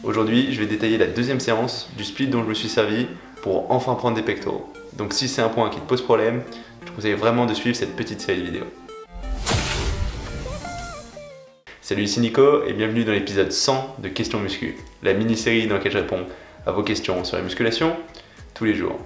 Aujourd'hui, je vais détailler la deuxième séance du split dont je me suis servi pour enfin prendre des pectoraux. Donc si c'est un point qui te pose problème, je te conseille vraiment de suivre cette petite série de vidéos. Salut, ici Nico et bienvenue dans l'épisode 100 de Questions Muscu, la mini-série dans laquelle je réponds à vos questions sur la musculation tous les jours.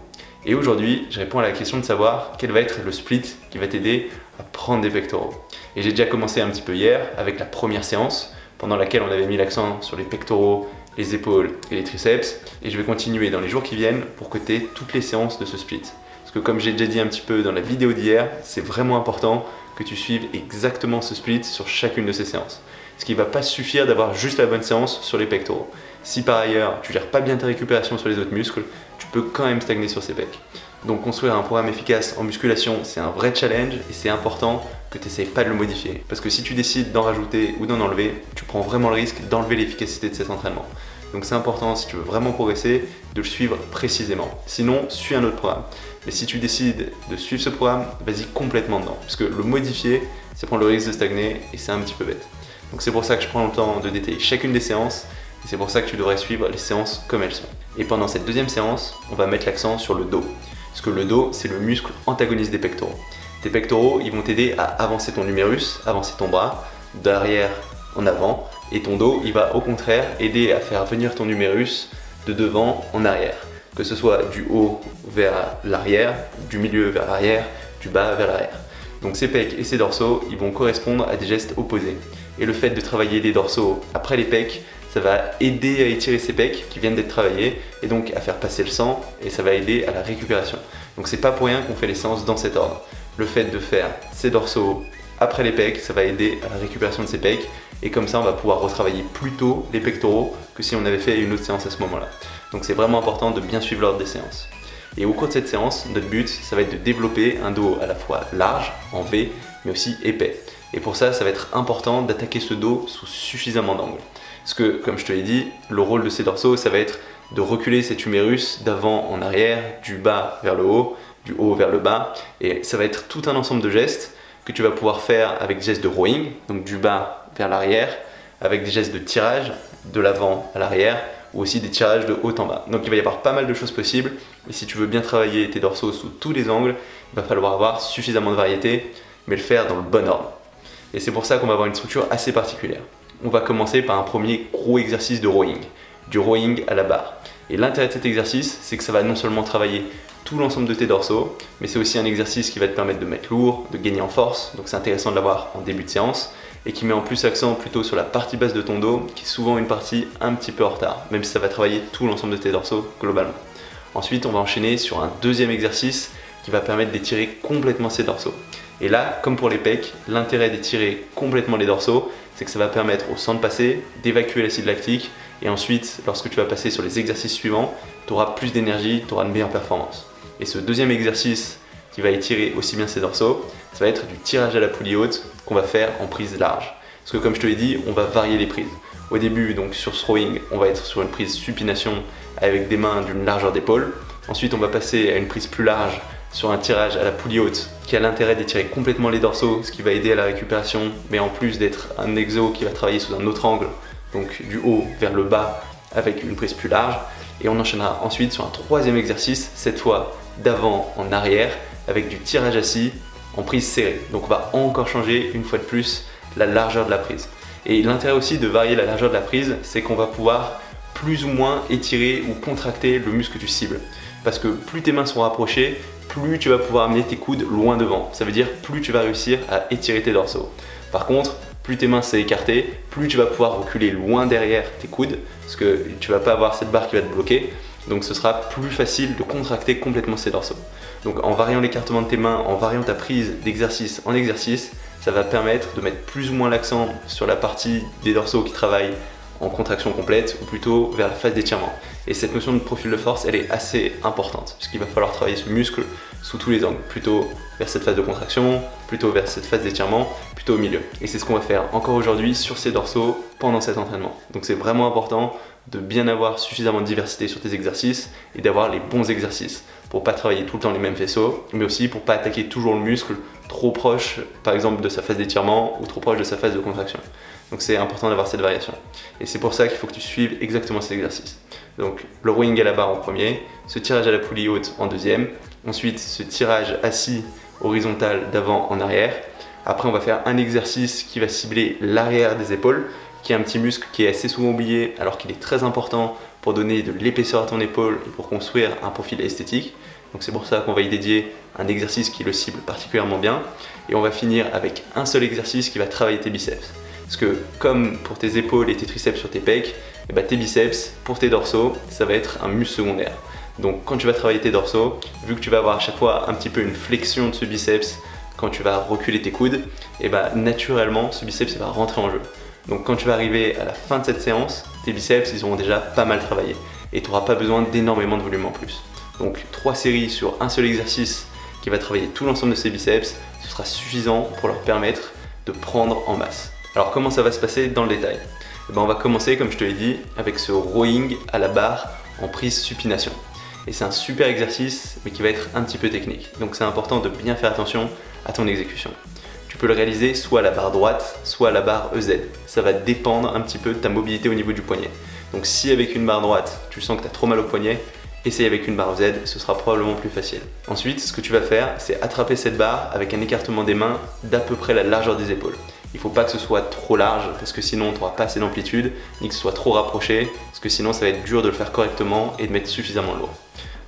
Et aujourd'hui, je réponds à la question de savoir quel va être le split qui va t'aider à prendre des pectoraux. Et j'ai déjà commencé un petit peu hier avec la première séance, pendant laquelle on avait mis l'accent sur les pectoraux, les épaules et les triceps. Et je vais continuer dans les jours qui viennent pour que tu aies toutes les séances de ce split. Parce que comme j'ai déjà dit un petit peu dans la vidéo d'hier, c'est vraiment important que tu suives exactement ce split sur chacune de ces séances. Ce qui ne va pas suffire d'avoir juste la bonne séance sur les pectoraux. Si par ailleurs tu ne gères pas bien ta récupération sur les autres muscles, tu peux quand même stagner sur ces pecs. Donc construire un programme efficace en musculation, c'est un vrai challenge et c'est important que tu n'essayes pas de le modifier. Parce que si tu décides d'en rajouter ou d'en enlever, tu prends vraiment le risque d'enlever l'efficacité de cet entraînement. Donc c'est important, si tu veux vraiment progresser, de le suivre précisément. Sinon, suis un autre programme. Mais si tu décides de suivre ce programme, vas-y complètement dedans. Parce que le modifier, c'est prendre le risque de stagner et c'est un petit peu bête. Donc c'est pour ça que je prends le temps de détailler chacune des séances et c'est pour ça que tu devrais suivre les séances comme elles sont. Et pendant cette deuxième séance, on va mettre l'accent sur le dos. Parce que le dos, c'est le muscle antagoniste des pectoraux. Tes pectoraux, ils vont t'aider à avancer ton humérus, avancer ton bras, d'arrière en avant. Et ton dos, il va au contraire aider à faire venir ton humérus de devant en arrière. Que ce soit du haut vers l'arrière, du milieu vers l'arrière, du bas vers l'arrière. Donc ces pecs et ces dorsaux, ils vont correspondre à des gestes opposés. Et le fait de travailler les dorsaux après les pecs, ça va aider à étirer ces pecs qui viennent d'être travaillés et donc à faire passer le sang et ça va aider à la récupération. Donc c'est pas pour rien qu'on fait les séances dans cet ordre. Le fait de faire ces dorsaux après les pecs, ça va aider à la récupération de ces pecs et comme ça on va pouvoir retravailler plus tôt les pectoraux que si on avait fait une autre séance à ce moment-là. Donc c'est vraiment important de bien suivre l'ordre des séances. Et au cours de cette séance, notre but, ça va être de développer un dos à la fois large, en V, mais aussi épais. Et pour ça, ça va être important d'attaquer ce dos sous suffisamment d'angles. Parce que, comme je te l'ai dit, le rôle de ces dorsaux, ça va être de reculer cet humérus d'avant en arrière, du bas vers le haut, du haut vers le bas. Et ça va être tout un ensemble de gestes que tu vas pouvoir faire avec des gestes de rowing, donc du bas vers l'arrière, avec des gestes de tirage de l'avant à l'arrière, ou aussi des tirages de haut en bas. Donc il va y avoir pas mal de choses possibles, et si tu veux bien travailler tes dorsaux sous tous les angles, il va falloir avoir suffisamment de variété, mais le faire dans le bon ordre. Et c'est pour ça qu'on va avoir une structure assez particulière. On va commencer par un premier gros exercice de rowing, du rowing à la barre. Et l'intérêt de cet exercice, c'est que ça va non seulement travailler tout l'ensemble de tes dorsaux, mais c'est aussi un exercice qui va te permettre de mettre lourd, de gagner en force, donc c'est intéressant de l'avoir en début de séance, et qui met en plus l'accent plutôt sur la partie basse de ton dos, qui est souvent une partie un petit peu en retard, même si ça va travailler tout l'ensemble de tes dorsaux globalement. Ensuite, on va enchaîner sur un deuxième exercice qui va permettre d'étirer complètement ces dorsaux. Et là, comme pour les pecs, l'intérêt d'étirer complètement les dorsaux, c'est que ça va permettre au sang de passer, d'évacuer l'acide lactique, et ensuite, lorsque tu vas passer sur les exercices suivants, tu auras plus d'énergie, tu auras une meilleure performance. Et ce deuxième exercice qui va étirer aussi bien ces dorsaux, ça va être du tirage à la poulie haute qu'on va faire en prise large. Parce que comme je te l'ai dit, on va varier les prises. Au début, donc sur ce rowing, on va être sur une prise supination avec des mains d'une largeur d'épaule. Ensuite, on va passer à une prise plus large sur un tirage à la poulie haute qui a l'intérêt d'étirer complètement les dorsaux, ce qui va aider à la récupération, mais en plus d'être un exo qui va travailler sous un autre angle, donc du haut vers le bas avec une prise plus large. Et on enchaînera ensuite sur un troisième exercice, cette fois d'avant en arrière, avec du tirage assis en prise serrée. Donc on va encore changer une fois de plus la largeur de la prise. Et l'intérêt aussi de varier la largeur de la prise, c'est qu'on va pouvoir plus ou moins étirer ou contracter le muscle que tu cibles. Parce que plus tes mains sont rapprochées, plus tu vas pouvoir amener tes coudes loin devant. Ça veut dire plus tu vas réussir à étirer tes dorsaux. Par contre, plus tes mains s'est écartées, plus tu vas pouvoir reculer loin derrière tes coudes, parce que tu vas pas avoir cette barre qui va te bloquer. Donc ce sera plus facile de contracter complètement ces dorsaux. Donc en variant l'écartement de tes mains, en variant ta prise d'exercice en exercice, ça va permettre de mettre plus ou moins l'accent sur la partie des dorsaux qui travaillent en contraction complète ou plutôt vers la phase d'étirement. Et cette notion de profil de force, elle est assez importante puisqu'il va falloir travailler ce muscle sous tous les angles, plutôt vers cette phase de contraction, plutôt vers cette phase d'étirement, plutôt au milieu. Et c'est ce qu'on va faire encore aujourd'hui sur ces dorsaux pendant cet entraînement. Donc c'est vraiment important de bien avoir suffisamment de diversité sur tes exercices et d'avoir les bons exercices pour pas travailler tout le temps les mêmes faisceaux, mais aussi pour pas attaquer toujours le muscle trop proche par exemple de sa phase d'étirement ou trop proche de sa phase de contraction. Donc c'est important d'avoir cette variation. Et c'est pour ça qu'il faut que tu suives exactement cet exercice. Donc le rowing à la barre en premier, ce tirage à la poulie haute en deuxième, ensuite ce tirage assis horizontal d'avant en arrière. Après on va faire un exercice qui va cibler l'arrière des épaules, qui est un petit muscle qui est assez souvent oublié alors qu'il est très important pour donner de l'épaisseur à ton épaule et pour construire un profil esthétique. Donc c'est pour ça qu'on va y dédier un exercice qui le cible particulièrement bien. Et on va finir avec un seul exercice qui va travailler tes biceps. Parce que comme pour tes épaules et tes triceps sur tes pecs, et bah tes biceps, pour tes dorsaux, ça va être un muscle secondaire. Donc quand tu vas travailler tes dorsaux, vu que tu vas avoir à chaque fois un petit peu une flexion de ce biceps quand tu vas reculer tes coudes, et bah naturellement ce biceps va rentrer en jeu. Donc quand tu vas arriver à la fin de cette séance, tes biceps ils auront déjà pas mal travaillé et tu n'auras pas besoin d'énormément de volume en plus. Donc 3 séries sur un seul exercice qui va travailler tout l'ensemble de ces biceps, ce sera suffisant pour leur permettre de prendre en masse. Alors comment ça va se passer dans le détail? On va commencer comme je te l'ai dit avec ce rowing à la barre en prise supination. Et c'est un super exercice mais qui va être un petit peu technique. Donc c'est important de bien faire attention à ton exécution. Tu peux le réaliser soit à la barre droite, soit à la barre EZ. Ça va dépendre un petit peu de ta mobilité au niveau du poignet. Donc si avec une barre droite, tu sens que tu as trop mal au poignet, essaye avec une barre Z, ce sera probablement plus facile. Ensuite, ce que tu vas faire, c'est attraper cette barre avec un écartement des mains d'à peu près la largeur des épaules. Il ne faut pas que ce soit trop large parce que sinon tu n'auras pas assez d'amplitude, ni que ce soit trop rapproché, parce que sinon ça va être dur de le faire correctement et de mettre suffisamment lourd.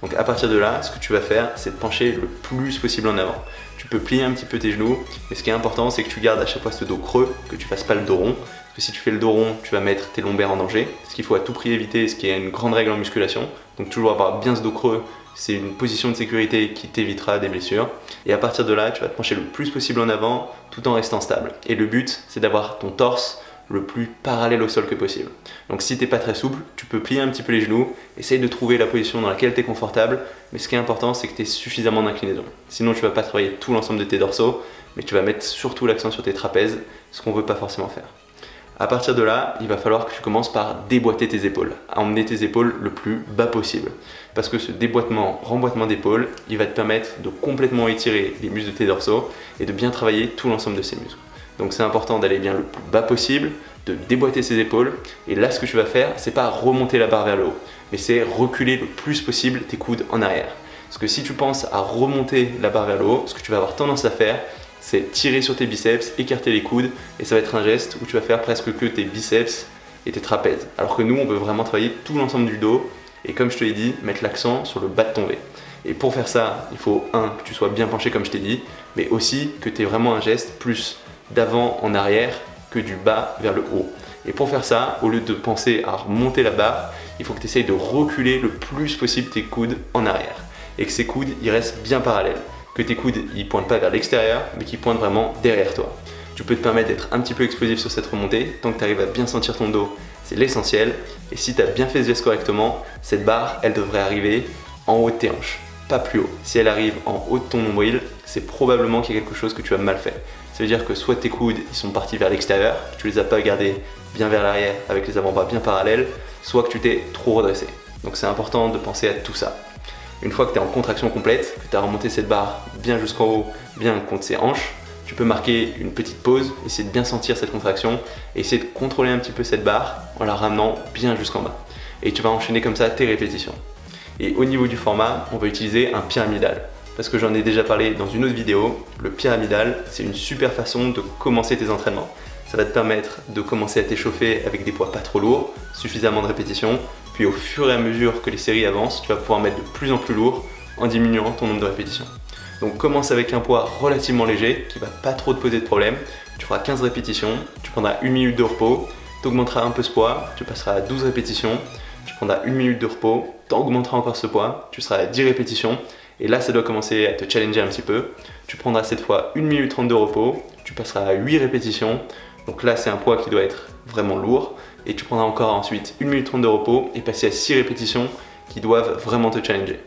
Donc à partir de là, ce que tu vas faire, c'est de pencher le plus possible en avant. Tu peux plier un petit peu tes genoux, mais ce qui est important, c'est que tu gardes à chaque fois ce dos creux, que tu ne fasses pas le dos rond. Parce que si tu fais le dos rond, tu vas mettre tes lombaires en danger. Ce qu'il faut à tout prix éviter, ce qui est une grande règle en musculation. Donc toujours avoir bien ce dos creux, c'est une position de sécurité qui t'évitera des blessures. Et à partir de là, tu vas te pencher le plus possible en avant, tout en restant stable. Et le but, c'est d'avoir ton torse le plus parallèle au sol que possible. Donc si tu n'es pas très souple, tu peux plier un petit peu les genoux, essaye de trouver la position dans laquelle tu es confortable, mais ce qui est important, c'est que tu aies suffisamment d'inclinaison. Sinon, tu ne vas pas travailler tout l'ensemble de tes dorsaux, mais tu vas mettre surtout l'accent sur tes trapèzes, ce qu'on ne veut pas forcément faire. À partir de là, il va falloir que tu commences par déboîter tes épaules, à emmener tes épaules le plus bas possible. Parce que ce déboîtement, remboîtement d'épaules, il va te permettre de complètement étirer les muscles de tes dorsaux et de bien travailler tout l'ensemble de ces muscles. Donc c'est important d'aller bien le plus bas possible, de déboîter ses épaules. Et là, ce que tu vas faire, c'est pas remonter la barre vers le haut, mais c'est reculer le plus possible tes coudes en arrière. Parce que si tu penses à remonter la barre vers le haut, ce que tu vas avoir tendance à faire, c'est tirer sur tes biceps, écarter les coudes, et ça va être un geste où tu vas faire presque que tes biceps et tes trapèzes. Alors que nous, on veut vraiment travailler tout l'ensemble du dos, et comme je te l'ai dit, mettre l'accent sur le bas de ton V. Et pour faire ça, il faut que tu sois bien penché comme je t'ai dit, mais aussi que tu aies vraiment un geste plus d'avant en arrière que du bas vers le haut. Et pour faire ça, au lieu de penser à remonter la barre, il faut que tu essayes de reculer le plus possible tes coudes en arrière. Et que ces coudes, ils restent bien parallèles. Que tes coudes, ils pointent pas vers l'extérieur, mais qu'ils pointent vraiment derrière toi. Tu peux te permettre d'être un petit peu explosif sur cette remontée, tant que tu arrives à bien sentir ton dos, c'est l'essentiel. Et si tu as bien fait ce geste correctement, cette barre, elle devrait arriver en haut de tes hanches, pas plus haut. Si elle arrive en haut de ton nombril, c'est probablement qu'il y a quelque chose que tu as mal fait. Ça veut dire que soit tes coudes ils sont partis vers l'extérieur, tu les as pas gardés bien vers l'arrière avec les avant-bras bien parallèles, soit que tu t'es trop redressé. Donc c'est important de penser à tout ça. Une fois que tu es en contraction complète, que tu as remonté cette barre bien jusqu'en haut, bien contre ses hanches, tu peux marquer une petite pause, essayer de bien sentir cette contraction et essayer de contrôler un petit peu cette barre en la ramenant bien jusqu'en bas. Et tu vas enchaîner comme ça tes répétitions. Et au niveau du format, on va utiliser un pyramidal. Parce que j'en ai déjà parlé dans une autre vidéo, le pyramidal, c'est une super façon de commencer tes entraînements. Ça va te permettre de commencer à t'échauffer avec des poids pas trop lourds, suffisamment de répétitions, puis au fur et à mesure que les séries avancent, tu vas pouvoir mettre de plus en plus lourd en diminuant ton nombre de répétitions. Donc commence avec un poids relativement léger, qui va pas trop te poser de problème. Tu feras 15 répétitions, tu prendras 1 minute de repos, tu augmenteras un peu ce poids, tu passeras à 12 répétitions, tu prendras 1 minute de repos, tu augmenteras encore ce poids, tu seras à 10 répétitions, et là ça doit commencer à te challenger un petit peu. Tu prendras cette fois 1 minute 30 de repos, tu passeras à 8 répétitions, donc là c'est un poids qui doit être vraiment lourd, et tu prendras encore ensuite 1 minute 30 de repos et passer à 6 répétitions qui doivent vraiment te challenger.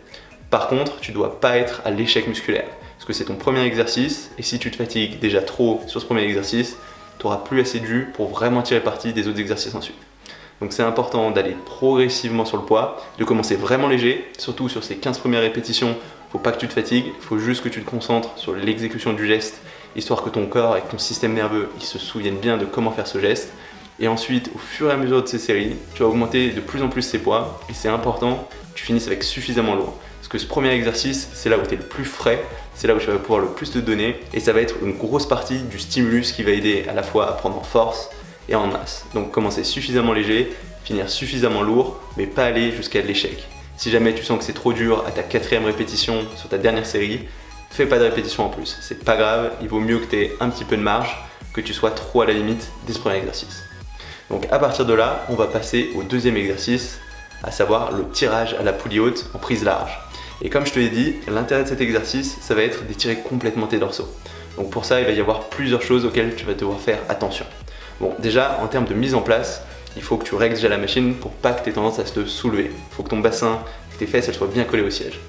Par contre, tu ne dois pas être à l'échec musculaire, parce que c'est ton premier exercice, et si tu te fatigues déjà trop sur ce premier exercice, tu n'auras plus assez de jus pour vraiment tirer parti des autres exercices ensuite. Donc c'est important d'aller progressivement sur le poids, de commencer vraiment léger, surtout sur ces 15 premières répétitions, Faut pas que tu te fatigues, il faut juste que tu te concentres sur l'exécution du geste, histoire que ton corps et ton système nerveux ils se souviennent bien de comment faire ce geste. Et ensuite, au fur et à mesure de ces séries, tu vas augmenter de plus en plus tes poids et c'est important que tu finisses avec suffisamment lourd. Parce que ce premier exercice, c'est là où tu es le plus frais, c'est là où tu vas pouvoir le plus te donner et ça va être une grosse partie du stimulus qui va aider à la fois à prendre en force et en masse. Donc commencer suffisamment léger, finir suffisamment lourd, mais pas aller jusqu'à l'échec. Si jamais tu sens que c'est trop dur à ta 4e répétition sur ta dernière série, fais pas de répétition en plus. C'est pas grave, il vaut mieux que tu aies un petit peu de marge, que tu sois trop à la limite dès ce premier exercice. Donc à partir de là, on va passer au deuxième exercice, à savoir le tirage à la poulie haute en prise large. Et comme je te l'ai dit, l'intérêt de cet exercice, ça va être d'étirer complètement tes dorsaux. Donc pour ça, il va y avoir plusieurs choses auxquelles tu vas devoir faire attention. Bon, déjà, en termes de mise en place, il faut que tu règles déjà la machine pour pas que tu aies tendance à te soulever. Il faut que ton bassin, que tes fesses, elles soient bien collées au siège.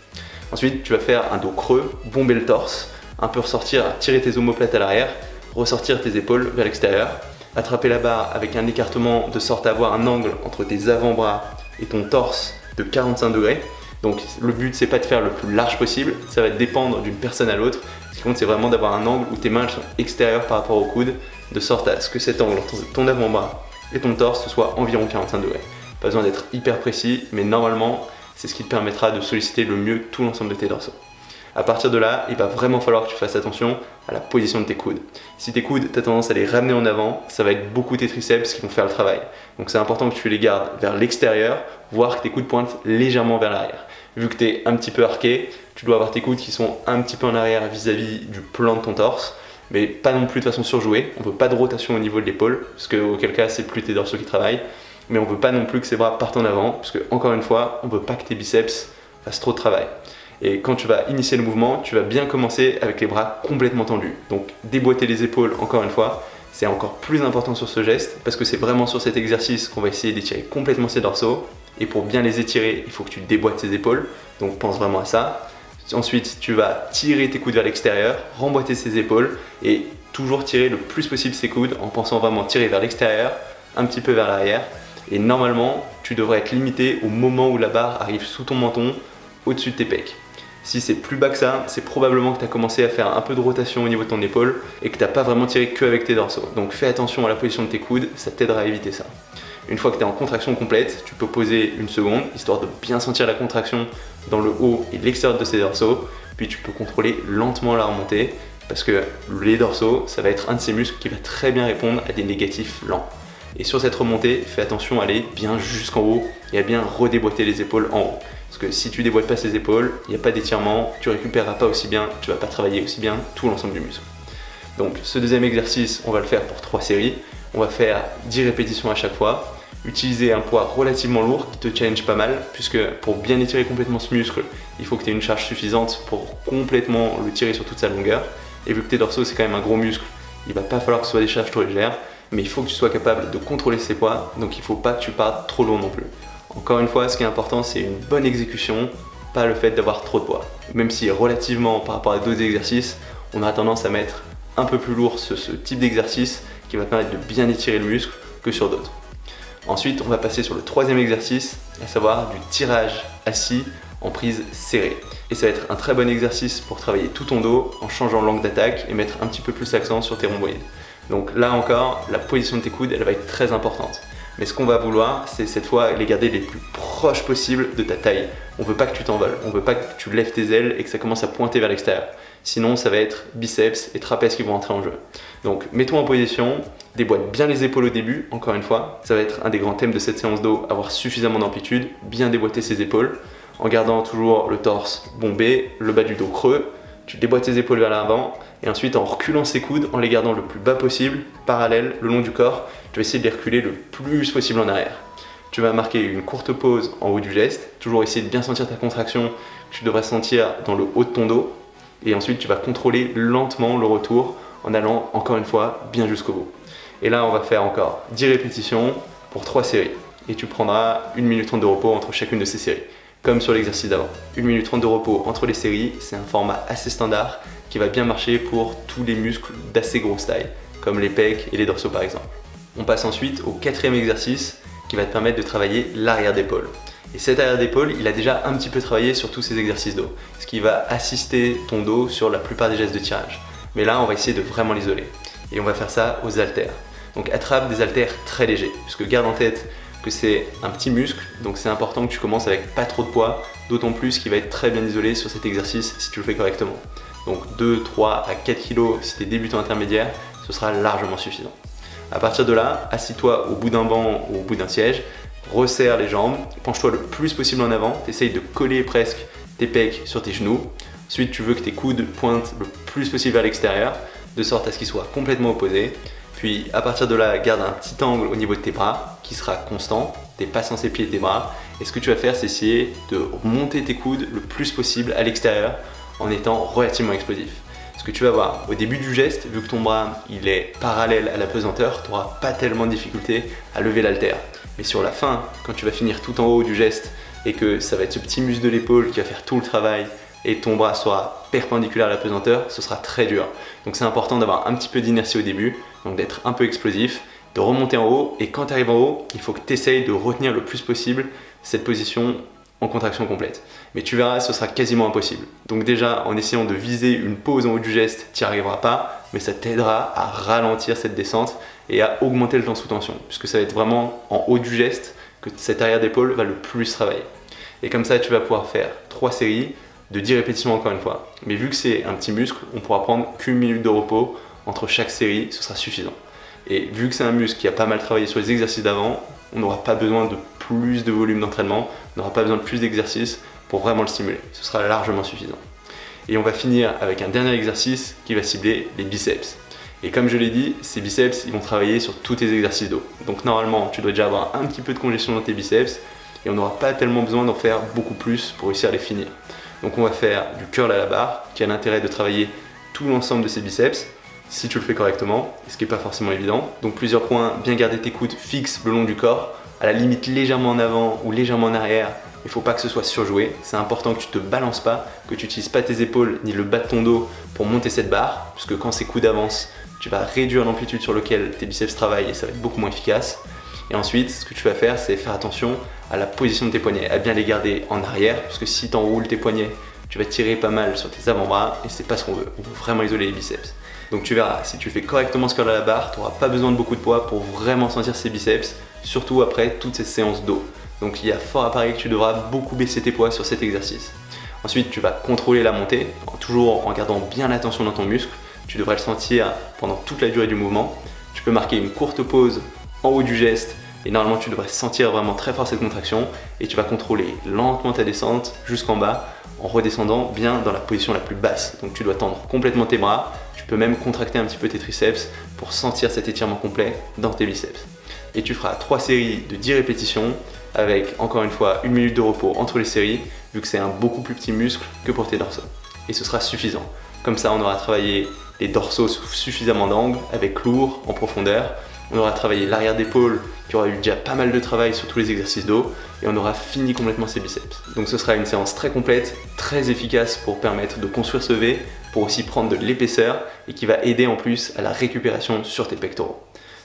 Ensuite, tu vas faire un dos creux, bomber le torse, un peu ressortir, tirer tes omoplates à l'arrière, ressortir tes épaules vers l'extérieur, attraper la barre avec un écartement de sorte à avoir un angle entre tes avant-bras et ton torse de 45 degrés. Donc le but c'est pas de faire le plus large possible, ça va dépendre d'une personne à l'autre. Ce qui compte c'est vraiment d'avoir un angle où tes mains sont extérieures par rapport au coude, de sorte à ce que cet angle entre ton avant-bras et ton torse soit environ 45 degrés. Pas besoin d'être hyper précis, mais normalement c'est ce qui te permettra de solliciter le mieux tout l'ensemble de tes dorsaux. À partir de là, il va vraiment falloir que tu fasses attention à la position de tes coudes. Si tes coudes, tu as tendance à les ramener en avant, ça va être beaucoup tes triceps qui vont faire le travail. Donc c'est important que tu les gardes vers l'extérieur, voire que tes coudes pointent légèrement vers l'arrière. Vu que tu es un petit peu arqué, tu dois avoir tes coudes qui sont un petit peu en arrière vis-à-vis du plan de ton torse, mais pas non plus de façon surjouée. On veut pas de rotation au niveau de l'épaule, parce qu'auquel cas c'est plus tes dorsaux qui travaillent, mais on veut pas non plus que ces bras partent en avant, parce que encore une fois, on veut pas que tes biceps fassent trop de travail. Et quand tu vas initier le mouvement, tu vas bien commencer avec les bras complètement tendus. Donc déboîter les épaules, encore une fois, c'est encore plus important sur ce geste parce que c'est vraiment sur cet exercice qu'on va essayer d'étirer complètement ses dorsaux. Et pour bien les étirer, il faut que tu déboîtes tes épaules. Donc pense vraiment à ça. Ensuite, tu vas tirer tes coudes vers l'extérieur, remboîter ses épaules et toujours tirer le plus possible ses coudes en pensant vraiment tirer vers l'extérieur, un petit peu vers l'arrière. Et normalement, tu devrais être limité au moment où la barre arrive sous ton menton, au-dessus de tes pecs. Si c'est plus bas que ça, c'est probablement que tu as commencé à faire un peu de rotation au niveau de ton épaule et que tu n'as pas vraiment tiré que avec tes dorsaux. Donc fais attention à la position de tes coudes, ça t'aidera à éviter ça. Une fois que tu es en contraction complète, tu peux poser une seconde, histoire de bien sentir la contraction dans le haut et l'extérieur de ces dorsaux, puis tu peux contrôler lentement la remontée, parce que les dorsaux, ça va être un de ces muscles qui va très bien répondre à des négatifs lents. Et sur cette remontée, fais attention à aller bien jusqu'en haut et à bien redéboîter les épaules en haut. Parce que si tu déboîtes pas ces épaules, il n'y a pas d'étirement, tu récupéreras pas aussi bien, tu vas pas travailler aussi bien tout l'ensemble du muscle. Donc ce deuxième exercice, on va le faire pour 3 séries. On va faire 10 répétitions à chaque fois. Utiliser un poids relativement lourd qui te challenge pas mal, puisque pour bien étirer complètement ce muscle, il faut que tu aies une charge suffisante pour complètement le tirer sur toute sa longueur. Et vu que tes dorsaux c'est quand même un gros muscle, il va pas falloir que ce soit des charges trop légères, mais il faut que tu sois capable de contrôler ces poids, donc il faut pas que tu partes trop lourd non plus. Encore une fois, ce qui est important, c'est une bonne exécution, pas le fait d'avoir trop de poids. Même si relativement par rapport à d'autres exercices, on a tendance à mettre un peu plus lourd ce type d'exercice qui va permettre de bien étirer le muscle que sur d'autres. Ensuite, on va passer sur le troisième exercice, à savoir du tirage assis en prise serrée. Et ça va être un très bon exercice pour travailler tout ton dos en changeant l'angle d'attaque et mettre un petit peu plus l'accent sur tes rhomboïdes. Donc là encore, la position de tes coudes, elle va être très importante. Mais ce qu'on va vouloir, c'est cette fois les garder les plus proches possibles de ta taille. On veut pas que tu t'envoles, on veut pas que tu lèves tes ailes et que ça commence à pointer vers l'extérieur. Sinon, ça va être biceps et trapèzes qui vont entrer en jeu. Donc, mets-toi en position, déboîte bien les épaules au début, encore une fois. Ça va être un des grands thèmes de cette séance d'eau, avoir suffisamment d'amplitude, bien déboîter ses épaules, en gardant toujours le torse bombé, le bas du dos creux. Tu déboîtes tes épaules vers l'avant et ensuite en reculant ses coudes, en les gardant le plus bas possible, parallèle, le long du corps, tu vas essayer de les reculer le plus possible en arrière. Tu vas marquer une courte pause en haut du geste, toujours essayer de bien sentir ta contraction que tu devrais sentir dans le haut de ton dos. Et ensuite, tu vas contrôler lentement le retour en allant encore une fois bien jusqu'au bout. Et là, on va faire encore 10 répétitions pour 3 séries. Et tu prendras 1 minute 30 de repos entre chacune de ces séries, comme sur l'exercice d'avant. 1 minute 30 de repos entre les séries, c'est un format assez standard qui va bien marcher pour tous les muscles d'assez grosse taille, comme les pecs et les dorsaux par exemple. On passe ensuite au 4e exercice qui va te permettre de travailler l'arrière d'épaule. Et cet arrière d'épaule, il a déjà un petit peu travaillé sur tous ces exercices dos, ce qui va assister ton dos sur la plupart des gestes de tirage. Mais là, on va essayer de vraiment l'isoler. Et on va faire ça aux haltères. Donc attrape des haltères très légers, puisque garde en tête que c'est un petit muscle, donc c'est important que tu commences avec pas trop de poids, d'autant plus qu'il va être très bien isolé sur cet exercice si tu le fais correctement. Donc 2, 3 à 4 kg si tu es débutant intermédiaire, ce sera largement suffisant. À partir de là, assis-toi au bout d'un banc ou au bout d'un siège, resserre les jambes, penche-toi le plus possible en avant, essaye de coller presque tes pecs sur tes genoux. Ensuite, tu veux que tes coudes pointent le plus possible vers l'extérieur, de sorte à ce qu'ils soient complètement opposés. Puis à partir de là, garde un petit angle au niveau de tes bras qui sera constant, tu n'es pas censé plier tes bras. Et ce que tu vas faire, c'est essayer de monter tes coudes le plus possible à l'extérieur en étant relativement explosif. Ce que tu vas voir au début du geste, vu que ton bras il est parallèle à la pesanteur, tu n'auras pas tellement de difficulté à lever l'haltère. Mais sur la fin, quand tu vas finir tout en haut du geste et que ça va être ce petit muscle de l'épaule qui va faire tout le travail et ton bras sera perpendiculaire à la pesanteur, ce sera très dur. Donc c'est important d'avoir un petit peu d'inertie au début, donc d'être un peu explosif, de remonter en haut, et quand tu arrives en haut, il faut que tu essayes de retenir le plus possible cette position en contraction complète. Mais tu verras, ce sera quasiment impossible. Donc déjà, en essayant de viser une pause en haut du geste, tu n'y arriveras pas, mais ça t'aidera à ralentir cette descente et à augmenter le temps sous tension, puisque ça va être vraiment en haut du geste que cet arrière d'épaule va le plus travailler. Et comme ça, tu vas pouvoir faire 3 séries de 10 répétitions encore une fois. Mais vu que c'est un petit muscle, on pourra prendre qu'une minute de repos entre chaque série, ce sera suffisant. Et vu que c'est un muscle qui a pas mal travaillé sur les exercices d'avant, on n'aura pas besoin de plus de volume d'entraînement, on n'aura pas besoin de plus d'exercices pour vraiment le stimuler. Ce sera largement suffisant. Et on va finir avec un dernier exercice qui va cibler les biceps. Et comme je l'ai dit, ces biceps, ils vont travailler sur tous tes exercices dos. Donc normalement, tu dois déjà avoir un petit peu de congestion dans tes biceps et on n'aura pas tellement besoin d'en faire beaucoup plus pour réussir à les finir. Donc on va faire du curl à la barre qui a l'intérêt de travailler tout l'ensemble de ses biceps si tu le fais correctement, ce qui n'est pas forcément évident. Donc plusieurs points, bien garder tes coudes fixes le long du corps, à la limite légèrement en avant ou légèrement en arrière. Il ne faut pas que ce soit surjoué, c'est important que tu ne te balances pas, que tu n'utilises pas tes épaules ni le bas de ton dos pour monter cette barre, puisque quand ces coudes avancent, tu vas réduire l'amplitude sur laquelle tes biceps travaillent et ça va être beaucoup moins efficace. Et ensuite, ce que tu vas faire, c'est faire attention à la position de tes poignets, à bien les garder en arrière, parce que si tu enroules tes poignets, tu vas tirer pas mal sur tes avant-bras et c'est pas ce qu'on veut. On veut vraiment isoler les biceps. Donc tu verras, si tu fais correctement ce curl à la barre, tu n'auras pas besoin de beaucoup de poids pour vraiment sentir ces biceps, surtout après toutes ces séances dos. Donc il y a fort à parier que tu devras beaucoup baisser tes poids sur cet exercice. Ensuite, tu vas contrôler la montée, toujours en gardant bien l'attention dans ton muscle. Tu devrais le sentir pendant toute la durée du mouvement. Tu peux marquer une courte pause en haut du geste et normalement tu devrais sentir vraiment très fort cette contraction et tu vas contrôler lentement ta descente jusqu'en bas en redescendant bien dans la position la plus basse. Donc tu dois tendre complètement tes bras, tu peux même contracter un petit peu tes triceps pour sentir cet étirement complet dans tes biceps. Et tu feras 3 séries de 10 répétitions avec encore une fois 1 minute de repos entre les séries vu que c'est un beaucoup plus petit muscle que pour tes dorsaux. Et ce sera suffisant. Comme ça on aura travaillé les dorsaux sous suffisamment d'angle avec lourd en profondeur. On aura travaillé l'arrière d'épaule qui aura eu déjà pas mal de travail sur tous les exercices dos et on aura fini complètement ses biceps. Donc ce sera une séance très complète, très efficace pour permettre de construire ce V, pour aussi prendre de l'épaisseur et qui va aider en plus à la récupération sur tes pectoraux.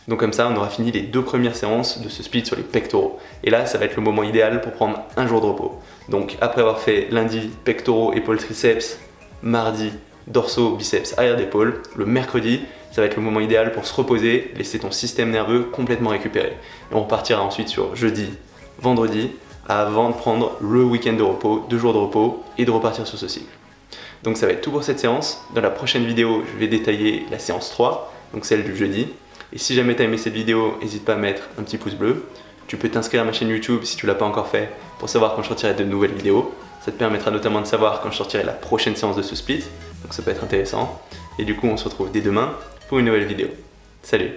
Donc comme ça on aura fini les 2 premières séances de ce split sur les pectoraux. Et là ça va être le moment idéal pour prendre un jour de repos. Donc après avoir fait lundi pectoraux, épaules, triceps, mardi dorsaux, biceps, arrière d'épaule, le mercredi ça va être le moment idéal pour se reposer, laisser ton système nerveux complètement récupéré. Et on repartira ensuite sur jeudi, vendredi, avant de prendre le week-end de repos, 2 jours de repos et de repartir sur ce cycle. Donc ça va être tout pour cette séance. Dans la prochaine vidéo, je vais détailler la séance 3, donc celle du jeudi. Et si jamais tu as aimé cette vidéo, n'hésite pas à mettre un petit pouce bleu. Tu peux t'inscrire à ma chaîne YouTube si tu ne l'as pas encore fait pour savoir quand je sortirai de nouvelles vidéos. Ça te permettra notamment de savoir quand je sortirai la prochaine séance de ce split, donc ça peut être intéressant. Et du coup, on se retrouve dès demain pour une nouvelle vidéo. Salut!